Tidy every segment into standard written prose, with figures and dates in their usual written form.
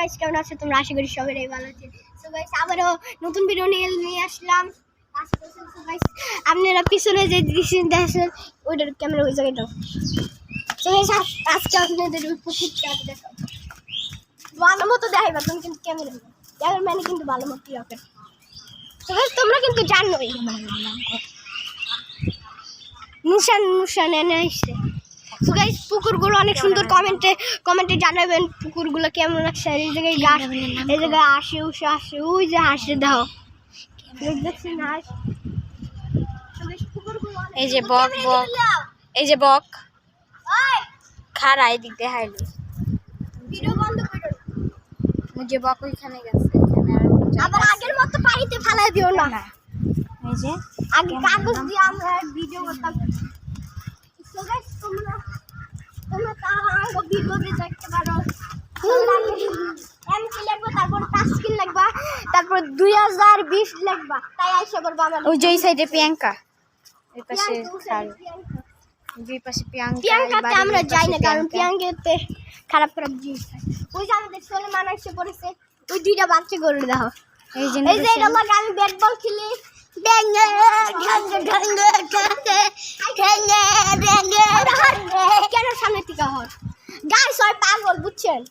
Guys, কেমন আছো তোমরা? আশা করি সবাই ভালো আছো। সো গাইস, আবারও নতুন ভিডিও নিয়ে আসলাম। সো গাইস, আপনারা পিছনে যে দৃশ্য দেখছেন ওইটার ক্যামেরা ওই জায়গায় দাও। সো গাইস, আজকে আপনাদের ওই পুকুরটা দেখাবো। ভালো মতো দেখাইবা তুমি, কিন্তু ক্যামেরাম্যানে কিন্তু ভালো মতো রাখে। সো গাইস, তোমরা কিন্তু জানোই নুশান এনে আসছে। সো গাইস, পুকুরগুলো অনেক সুন্দর। কমেন্টে জানাবেন পুকুরগুলো কেমন লাগছে। এই জায়গায় গাছ, এই জায়গায় আসে ওই যে হাসে দাও দেখছেন হাঁস। এই যে বক এই যে বক খাড়া এদিক দেখাইলো। ভিডিও বন্ধ করো। ওই যে বক ওইখানে গেছে। আবার আগের মতো পানিতে ফেলাই দিও না। এই যে আগে কাগজ দিয়ে আমরা ভিডিও করতাম। সো গাইস, তোমরা তার ভিডিওতে দেখতে পারো। এমকি লাগবে, তারপর টাস্কিন লাগবা, তারপর 2020 লাগবা। তাই আইসা করবো আমরা। ওই যে এই সাইডে প্রিয়াঙ্কা, এই পাশে দুই পাশে প্রিয়াঙ্কাতে আমরা যাই না, কারণ প্রিয়াঙ্কাতে খারাপ জিনিস থাকে। ওই যে আমাদের সোলেমান এসে পড়েছে, ওই দুইটা বাচ্চা গরু দেখো। এই যে এটা লাগে আমি ব্যাট বল খেলি। কেন সামনে থেকে হর গাছ হয় পাগল, বুঝছেন?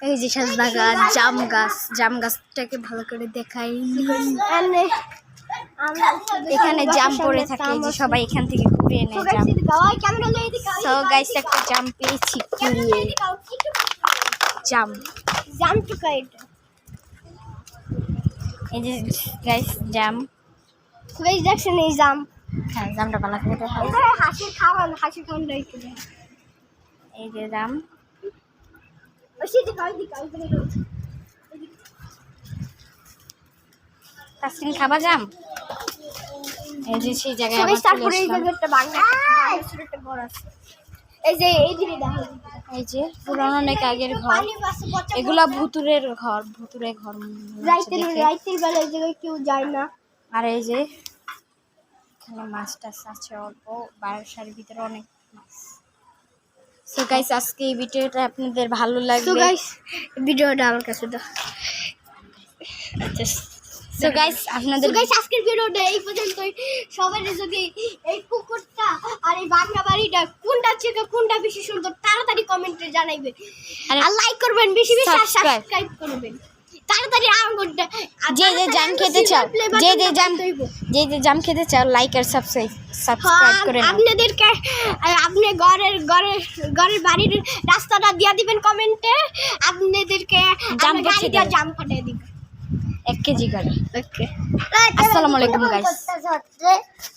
এই যে সাজনা গাছ, জাম গাছটাকে ভালো করে দেখাই। এখানে জাম পড়ে থাকে, যে সবাই এখান থেকে ঘুরে এনে জাম। সো গাইস, একটা জাম পেয়েছি কুড়িয়ে। জাম টুকা এটা। এই যে গাইস জাম। গাইস দেখছেন এই জাম? হ্যাঁ, জামটা ভালো করে দেখাই। এটা হাসির খাওয়ান রাইতে দেয়। এই যে জাম। ওই যে দিকে তাসকিন খাবা জাম? এই যে সেই জায়গায় সবাই আমরা তারপরে চলে এই আসলাম। জায়গাটা বাংলা ছোট একটা ঘর আছে। এই যে এই দিকে দেখো, এই যে পুরানো অনেক আগের ঘর। এগুলা ভুতুরের ঘর মনে হচ্ছে দেখে। রাইতের বেলা এই জায়গায় কেউ যায় না। আর এই যে এখানে মাছ টাছ আছে অল্প, বারাসার ভিতরে অনেক মাছ। সো গাইস, আজকে এই ভিডিওটা আপনাদের ভালো সো লাগবে। গাইস, ভিডিওটা আমার কাছে দাও। আচ্ছা, সো গাইস আপনাদের আজকের ভিডিওটা এই পর্যন্তই। সবাই যদি এই পুকুরটা আর এই বাংলা বাড়িটা কোনটা থেকে কোনটা বেশি সুন্দর তাড়াতাড়ি কমেন্টে জানাইবেন, আর লাইক করবেন, বেশি সাবস্ক্রাইব করবেন তাড়াতাড়ি। যে জাম খেতে চাও, যে জাম খেতে চাও, লাইক আর সাবস্ক্রাইব করে নাও। আপনাদেরকে আপনি ঘরের বাড়ির রাস্তাটা দিয়ে দিবেন কমেন্টে। আপনাদেরকে জাম ফাটিয়ে দিবেন 1 কেজি করে। ওকে, আসসালামু আলাইকুম গাইস।